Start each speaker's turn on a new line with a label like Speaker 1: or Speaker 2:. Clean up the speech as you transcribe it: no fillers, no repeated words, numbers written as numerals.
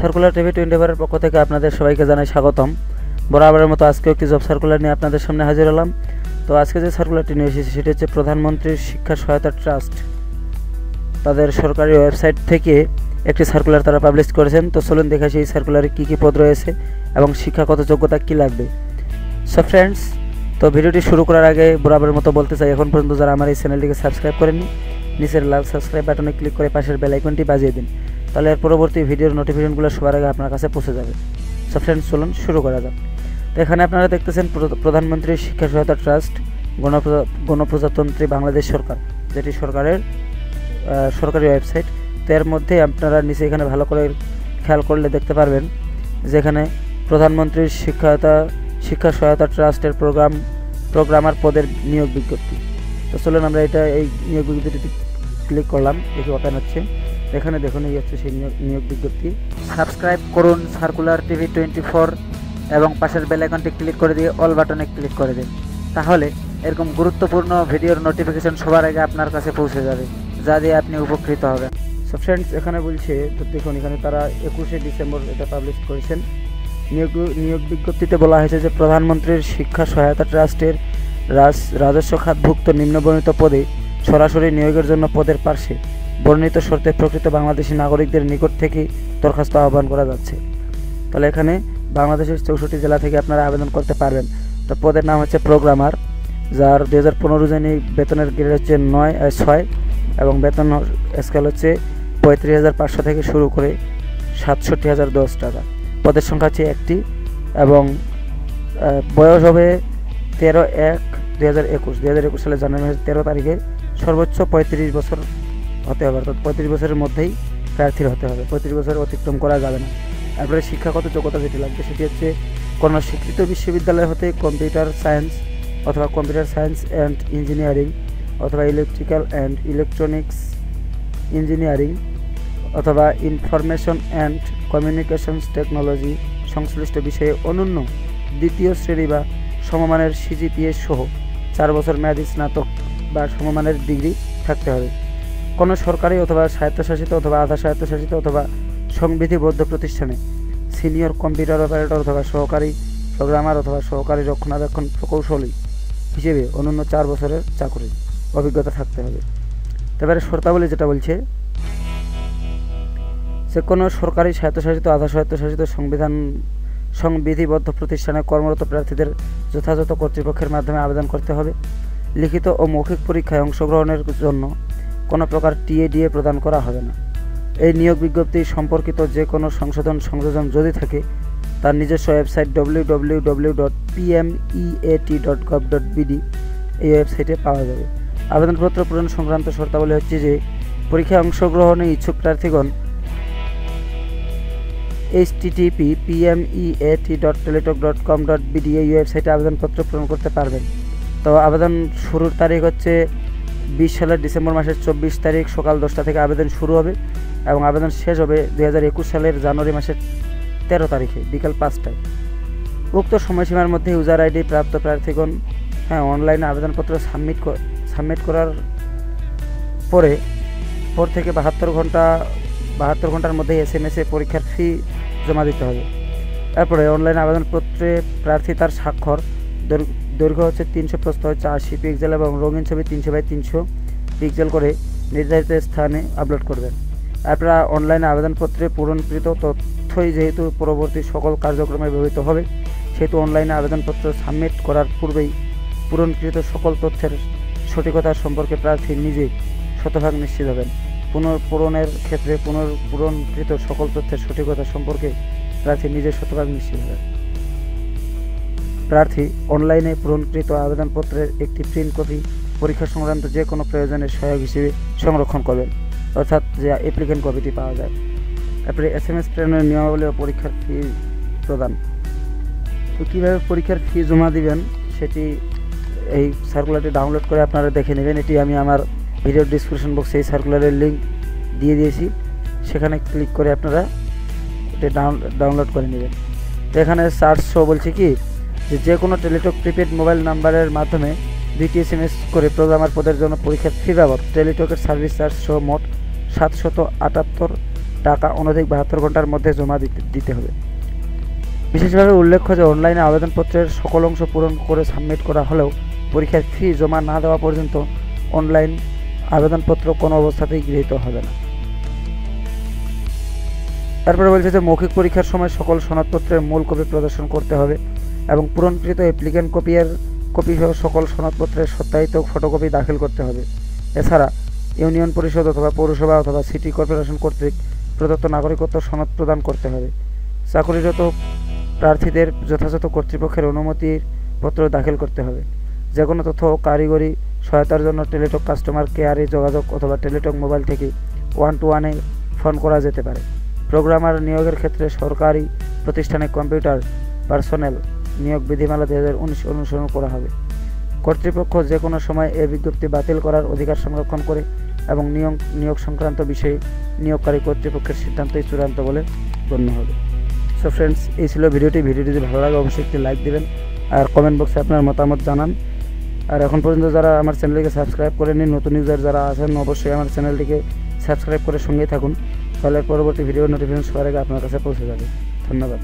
Speaker 1: Circular TV 24 এর পক্ষ থেকে আপনাদের সবাইকে জানাই স্বাগতম। বরাবরের মতো আজকেও একটি জব সার্কুলার নিয়ে আপনাদের সামনে হাজির হলাম। তো আজকে যে সার্কুলারটি নিয়ে এসেছি সেটি হচ্ছে প্রধানমন্ত্রীর শিক্ষা সহায়তা ট্রাস্ট, তাদের সরকারি ওয়েবসাইট থেকে একটি সার্কুলার তারা পাবলিশ করেছেন। তো চলুন দেখে আসি এই সার্কুলারে কী কী পদ রয়েছে এবং শিক্ষাগত যোগ্যতা কী লাগবে। সো ফ্রেন্ডস, তো ভিডিওটি শুরু করার আগে বরাবরের মতো বলতে চাই, এখন পর্যন্ত যারা আমার এই চ্যানেলটিকে সাবস্ক্রাইব করেননি, নিচের লাল সাবস্ক্রাইব বাটনে ক্লিক করে পাশের বেল আইকনটি বাজিয়ে দিন, তাহলে এর পরবর্তী ভিডিওর নোটিফিকেশনগুলো সবার আগে আপনার কাছে পৌঁছে যাবে। সো ফ্রেন্ডস, চলুন শুরু করা যাক। তো এখানে আপনারা দেখতেছেন প্রধানমন্ত্রী শিক্ষা সহায়তা ট্রাস্ট, গণপ্রজাতন্ত্রী বাংলাদেশ সরকার, যেটি সরকারের সরকারি ওয়েবসাইট। তো এর মধ্যে আপনারা নিচে এখানে ভালো করে খেয়াল করলে দেখতে পারবেন যেখানে প্রধানমন্ত্রীর শিক্ষা সহায়তা ট্রাস্টের প্রোগ্রামার পদের নিয়োগ বিজ্ঞপ্তি। তো চলুন আমরা এই নিয়োগ বিজ্ঞপ্তিটি ক্লিক করলাম, দেখি ওপেন হচ্ছে। এখানে দেখুন এই হচ্ছে সেই নিয়োগ বিজ্ঞপ্তি। সাবস্ক্রাইব করুন সার্কুলার টিভি 24 এবং পাশের বেল আইকনটি ক্লিক করে দিয়ে অল বাটনে ক্লিক করে দিন, তাহলে এরকম গুরুত্বপূর্ণ ভিডিওর নোটিফিকেশন সবার আগে আপনার কাছে পৌঁছে যাবে, যা দিয়ে আপনি উপকৃত হবেন। সো ফ্রেন্ডস, এখানে বলছে, তো দেখুন এখানে তারা 21শে ডিসেম্বর এটা পাবলিশ করেছেন। নিয়োগ বিজ্ঞপ্তিতে বলা হয়েছে যে প্রধানমন্ত্রীর শিক্ষা সহায়তা ট্রাস্টের রাজস্ব খাতভুক্ত নিম্নবর্ণিত পদে সরাসরি নিয়োগের জন্য পদের পার্শ্বে বর্ণিত শর্তে প্রকৃত বাংলাদেশি নাগরিকদের নিকট থেকে দরখাস্ত আহ্বান করা যাচ্ছে। তাহলে এখানে বাংলাদেশের 64 জেলা থেকে আপনারা আবেদন করতে পারবেন। তো পদের নাম হচ্ছে প্রোগ্রামার, যার 2015 জানুয়ারি বেতনের গ্রেড হচ্ছে 6 এবং বেতন স্কেল হচ্ছে 35,500 থেকে শুরু করে 67,010 টাকা। পদের সংখ্যা হচ্ছে একটি এবং বয়স হবে 13/1/2021 সালে জানুয়ারি মাসের 13 তারিখে সর্বোচ্চ 35 বছর হতে হবে, অর্থাৎ 35 বছরের মধ্যেই প্রার্থীর হতে হবে, 35 বছর অতিক্রম করা যাবে না। তারপরে শিক্ষাগত যোগ্যতা যেটি লাগবে সেটি হচ্ছে কোনো স্বীকৃত বিশ্ববিদ্যালয় হতে কম্পিউটার সায়েন্স অথবা কম্পিউটার সায়েন্স অ্যান্ড ইঞ্জিনিয়ারিং অথবা ইলেকট্রিক্যাল অ্যান্ড ইলেকট্রনিক্স ইঞ্জিনিয়ারিং অথবা ইনফরমেশন অ্যান্ড কমিউনিকেশনস টেকনোলজি সংশ্লিষ্ট বিষয়ে অনন্য দ্বিতীয় শ্রেণী বা সমমানের সিজিপিএ সহ 4 বছর মেয়াদী স্নাতক বা সমমানের ডিগ্রি থাকতে হবে। কোনো সরকারি অথবা স্বায়ত্তশাসিত অথবা আধা স্বায়ত্তশাসিত অথবা সংবিধিবদ্ধ প্রতিষ্ঠানে সিনিয়র কম্পিউটার অপারেটর অথবা সহকারী প্রোগ্রামার অথবা সহকারী রক্ষণাবেক্ষণ প্রকৌশলী হিসেবে অনন্য 4 বছরের চাকরি অভিজ্ঞতা থাকতে হবে। এবারে শর্তাবলী যেটা বলছে, যে কোনো সরকারি স্বায়ত্তশাসিত আধা স্বায়ত্তশাসিত সংবিধিবদ্ধ প্রতিষ্ঠানে কর্মরত প্রার্থীদের যথাযথ কর্তৃপক্ষের মাধ্যমে আবেদন করতে হবে। লিখিত ও মৌখিক পরীক্ষায় অংশগ্রহণের জন্য কোনো প্রকার টিএডিএ প্রদান করা হবে না। এই নিয়োগ বিজ্ঞপ্তি সম্পর্কিত যে কোনো সংযোজন যদি থাকে তার নিজস্ব ওয়েবসাইট www.pmeat.gov.bd এই ওয়েবসাইটে পাওয়া যাবে। আবেদনপত্র পূরণ সংক্রান্ত শর্তাবলী হচ্ছে যে পরীক্ষায় অংশগ্রহণে ইচ্ছুক প্রার্থীগণ http://pmeat.teletalk.com.bd এই ওয়েবসাইটে আবেদনপত্র পূরণ করতে পারবেন। তো আবেদন শুরুর তারিখ হচ্ছে 20 সালের ডিসেম্বর মাসের 24 তারিখ সকাল 10টা থেকে আবেদন শুরু হবে এবং আবেদন শেষ হবে 2021 সালের জানুয়ারি মাসের 13 তারিখে বিকাল 5টায়। উক্ত সময়সীমার মধ্যে ইউজার আইডি প্রাপ্ত প্রার্থীগণ অনলাইনে আবেদনপত্র সাবমিট করার পর থেকে 72 ঘন্টার মধ্যে SMS-এ পরীক্ষার ফি জমা দিতে হবে। তারপরে অনলাইনে আবেদনপত্রে প্রার্থী তার স্বাক্ষর, দৈর্ঘ্য হচ্ছে 300, প্রস্থ হচ্ছে 80 পিক্সেল এবং রঙিন ছবি 300x300 পিক্সেল করে নির্ধারিত স্থানে আপলোড করবেন। আপনারা অনলাইনে আবেদনপত্রে পূরণকৃত তথ্যই যেহেতু পরবর্তী সকল কার্যক্রমে ব্যবহৃত হবে, সেহেতু অনলাইনে আবেদনপত্র সাবমিট করার পূর্বেই পূরণকৃত সকল তথ্যের সঠিকতা সম্পর্কে প্রার্থী নিজে শতভাগ নিশ্চিত হবেন। পুনঃপূরণের ক্ষেত্রে পূরণকৃত সকল তথ্যের সঠিকতা সম্পর্কে প্রার্থী নিজে শতভাগ নিশ্চিত হবেন। প্রার্থী অনলাইনে পূরণকৃত আবেদনপত্রের একটি প্রিন্ট কপি পরীক্ষা সংক্রান্ত যে কোনো প্রয়োজনের সহায়ক হিসেবে সংরক্ষণ করবেন, অর্থাৎ যে অ্যাপ্লিকেন্ট কপিটি পাওয়া যায়। তারপরে SMS প্রেরণের নিয়মাবলী ও পরীক্ষার ফি প্রদান। তো কীভাবে পরীক্ষার ফি জমা দিবেন সেটি এই সার্কুলারটি ডাউনলোড করে আপনারা দেখে নেবেন। এটি আমি আমার ভিডিওর ডিসক্রিপশন বক্সে এই সার্কুলারের লিঙ্ক দিয়ে দিয়েছি, সেখানে ক্লিক করে আপনারা এটি ডাউনলোড করে নেবেন। তো এখানে চার্জ শো বলছে কি যে কোনো টেলিটক প্রিপেড মোবাইল নাম্বারের মাধ্যমে 2টি SMS করে প্রোগ্রামার পদের জন্য পরীক্ষার ফি বাবদ টেলিটকের সার্ভিস চার্জ সহ মোট 778 টাকা অনধিক 72 ঘন্টার মধ্যে জমা দিতে হবে। বিশেষভাবে উল্লেখ্য যে অনলাইনে আবেদনপত্রের সকল অংশ পূরণ করে সাবমিট করা হলেও পরীক্ষার ফি জমা না দেওয়া পর্যন্ত অনলাইন আবেদনপত্র কোনো অবস্থাতেই গৃহীত হবে না। তারপরে বলছে যে মৌখিক পরীক্ষার সময় সকল সনদপত্রের মূল কপি প্রদর্শন করতে হবে এবং পূরণকৃত অ্যাপ্লিকেন্ট কপি সহ সকল সনদপত্রের সত্যায়িত ফটোকপি দাখিল করতে হবে। এছাড়া ইউনিয়ন পরিষদ অথবা পৌরসভা অথবা সিটি কর্পোরেশন কর্তৃক প্রদত্ত নাগরিকত্ব সনদ প্রদান করতে হবে। চাকরিরত প্রার্থীদের যথাযথ কর্তৃপক্ষের অনুমতির পত্র দাখিল করতে হবে। যে কোনো তথ্য ও কারিগরি সহায়তার জন্য টেলিটক কাস্টমার কেয়ারে যোগাযোগ অথবা টেলিটক মোবাইল থেকে 121-এ ফোন করা যেতে পারে। প্রোগ্রামার নিয়োগের ক্ষেত্রে সরকারি প্রতিষ্ঠানে কম্পিউটার পার্সোনেল নিয়োগ বিধিমালা 2019 অনুসরণ করা হবে। কর্তৃপক্ষ যে কোনো সময় এই বিজ্ঞপ্তি বাতিল করার অধিকার সংরক্ষণ করে এবং নিয়োগ সংক্রান্ত বিষয়ে নিয়োগকারী কর্তৃপক্ষের সিদ্ধান্তই চূড়ান্ত বলে গণ্য হবে। সো ফ্রেন্ডস, এই ছিল ভিডিওটি যদি ভালো লাগে অবশ্যই একটি লাইক দেবেন আর কমেন্ট বক্সে আপনার মতামত জানান। আর এখন পর্যন্ত যারা আমার চ্যানেলটিকে সাবস্ক্রাইব করেনি, নতুন ইউজার যারা আছেন অবশ্যই আমার চ্যানেলটিকে সাবস্ক্রাইব করে সঙ্গেই থাকুন, তাহলে পরবর্তী ভিডিও নোটিফিকেশন সবার আগে আপনার কাছে পৌঁছে যাবে। ধন্যবাদ।